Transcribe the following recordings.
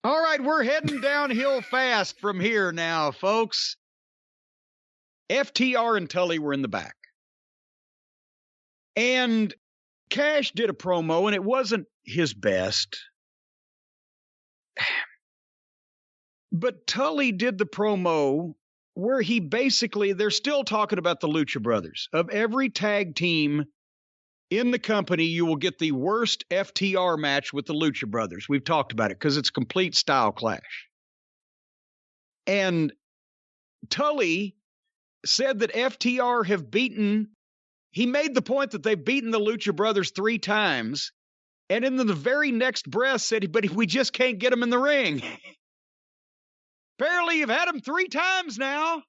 All right, we're heading downhill fast from here now, folks. FTR and Tully were in the back. And Cash did a promo, and it wasn't his best. But Tully did the promo where he basically, they're still talking about the Lucha Brothers. Of every tag team in the company, you will get the worst FTR match with the Lucha Brothers. We've talked about it because it's a complete style clash. And Tully said that FTR have beaten, he made the point that they've beaten the Lucha Brothers 3 times. And in the very next breath said, but we just can't get them in the ring. Apparently you've had them 3 times now.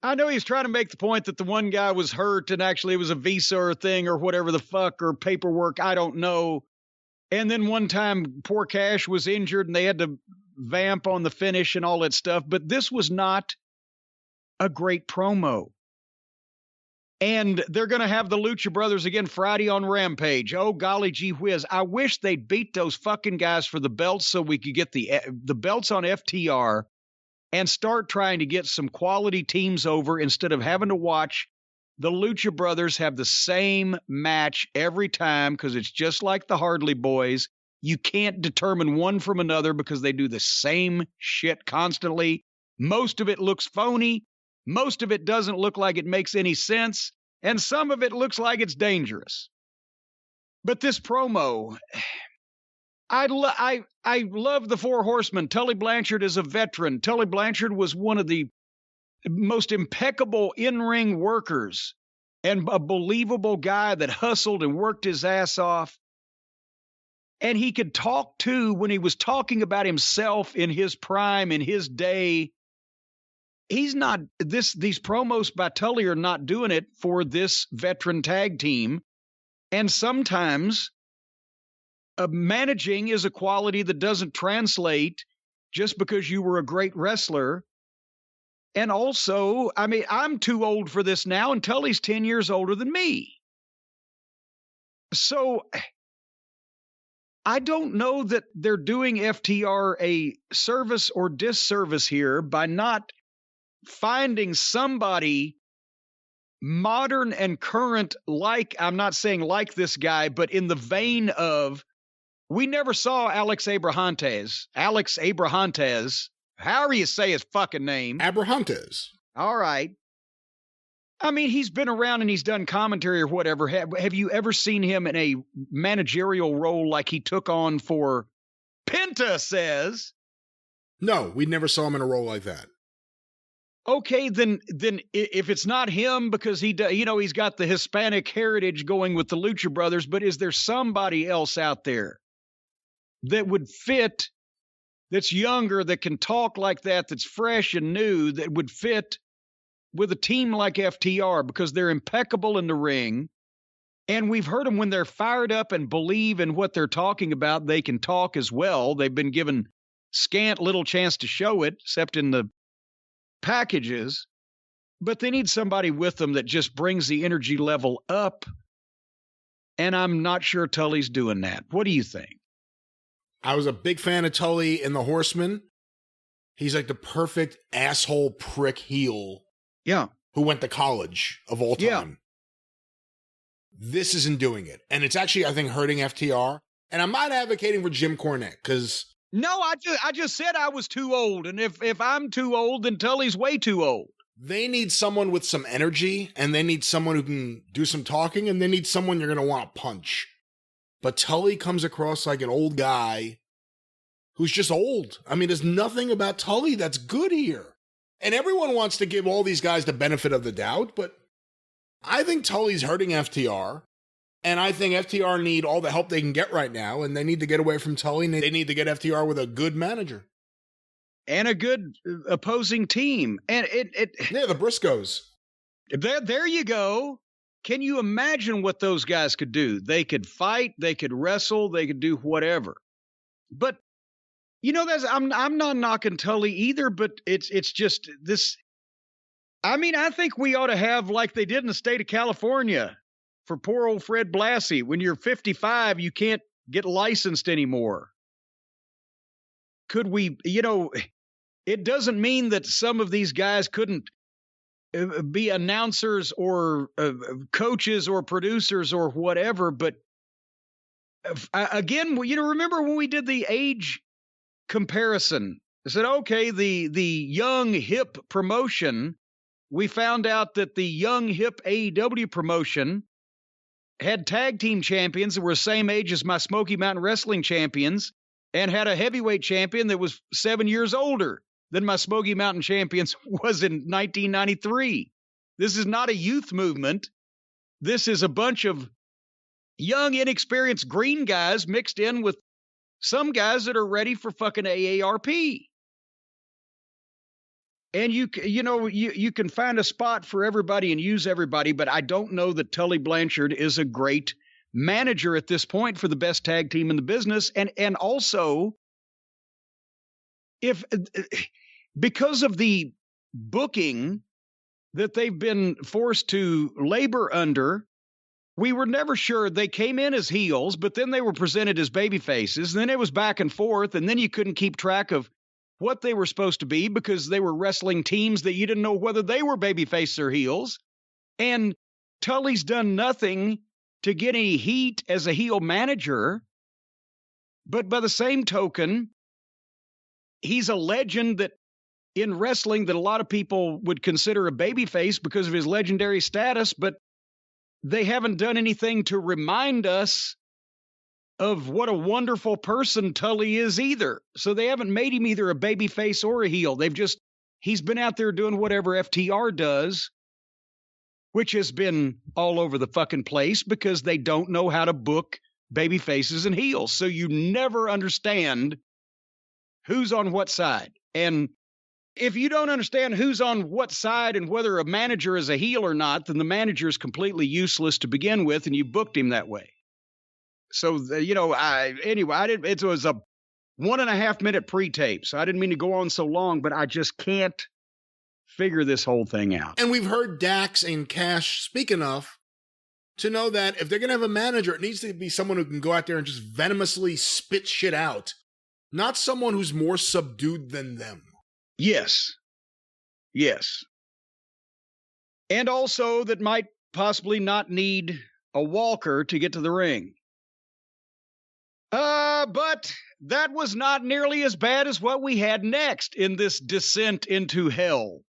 I know he's trying to make the point that the one guy was hurt and actually it was a visa or thing or whatever the fuck or paperwork. I don't know. And then one time poor Cash was injured and they had to vamp on the finish and all that stuff. But this was not a great promo. And they're going to have the Lucha Brothers again Friday on Rampage. Oh, golly gee whiz. I wish they'd beat those fucking guys for the belts so we could get the belts on FTR and start trying to get some quality teams over instead of having to watch the Lucha Brothers have the same match every time because it's just like the Hardley Boys. You can't determine one from another because they do the same shit constantly. Most of it looks phony. Most of it doesn't look like it makes any sense. And some of it looks like it's dangerous. But this promo, I love the 4 horsemen. Tully Blanchard is a veteran. Tully Blanchard was one of the most impeccable in-ring workers and a believable guy that hustled and worked his ass off. And he could talk too when he was talking about himself in his prime, in his day. He's not these promos by Tully are not doing it for this veteran tag team. And sometimes managing is a quality that doesn't translate just because you were a great wrestler. And also, I mean, I'm too old for this now, and Tully's 10 years older than me. So I don't know that they're doing FTR a service or disservice here by not finding somebody modern and current, like, I'm not saying like this guy, but in the vein of, we never saw Alex Abrahantes, however you say his fucking name. Abrahantes. All right. I mean, he's been around and he's done commentary or whatever. Have you ever seen him in a managerial role like he took on for Penta says? No, we never saw him in a role like that. Okay, then if it's not him because he's got the Hispanic heritage going with the Lucha Brothers, but is there somebody else out there that would fit, that's younger, that can talk like that, that's fresh and new, that would fit with a team like FTR because they're impeccable in the ring, and we've heard them when they're fired up and believe in what they're talking about, they can talk as well. They've been given scant little chance to show it, except in the packages, but they need somebody with them that just brings the energy level up, and I'm not sure Tully's doing that. What do you think? I was a big fan of Tully in the Horsemen. He's like the perfect asshole prick heel. Yeah. Who went to college of all time. Yeah. This isn't doing it. And it's actually, I think, hurting FTR. And I'm not advocating for Jim Cornette, because no, I just said I was too old. And if I'm too old, then Tully's way too old. They need someone with some energy, and they need someone who can do some talking, and they need someone you're going to want to punch. But Tully comes across like an old guy who's just old. I mean, there's nothing about Tully that's good here. And everyone wants to give all these guys the benefit of the doubt, but I think Tully's hurting FTR. And I think FTR need all the help they can get right now, and they need to get away from Tully, and they need to get FTR with a good manager. And a good opposing team. And yeah, the Briscoes. There you go. Can you imagine what those guys could do? They could fight, they could wrestle, they could do whatever. But I'm not knocking Tully either, but it's just this. I mean, I think we ought to have, like they did in the state of California for poor old Fred Blassie. When you're 55, you can't get licensed anymore. could we, it doesn't mean that some of these guys couldn't be announcers or coaches or producers or whatever. But again, remember when we did the age comparison? I said, okay, the young hip promotion, we found out that the young hip AEW promotion had tag team champions that were the same age as my Smoky Mountain Wrestling champions, and had a heavyweight champion that was 7 years older than my Smoky Mountain champions was in 1993. This is not a youth movement. This is a bunch of young, inexperienced green guys mixed in with some guys that are ready for fucking AARP. And you can find a spot for everybody and use everybody, but I don't know that Tully Blanchard is a great manager at this point for the best tag team in the business. And also, because of the booking that they've been forced to labor under, we were never sure. They came in as heels, but then they were presented as baby faces. And then it was back and forth, and then you couldn't keep track of what they were supposed to be because they were wrestling teams that you didn't know whether they were baby faces or heels. And Tully's done nothing to get any heat as a heel manager. But by the same token, he's a legend that in wrestling that a lot of people would consider a babyface because of his legendary status, but they haven't done anything to remind us of what a wonderful person Tully is either. So they haven't made him either a babyface or a heel. He's been out there doing whatever FTR does, which has been all over the fucking place because they don't know how to book baby faces and heels. So you never understand who's on what side. And if you don't understand who's on what side and whether a manager is a heel or not, then the manager is completely useless to begin with, and you booked him that way. So, it was a 1.5 minute pre-tape, so I didn't mean to go on so long, but I just can't figure this whole thing out. And we've heard Dax and Cash speak enough to know that if they're going to have a manager, it needs to be someone who can go out there and just venomously spit shit out, not someone who's more subdued than them. Yes. And also that might possibly not need a walker to get to the ring. But that was not nearly as bad as what we had next in this descent into hell.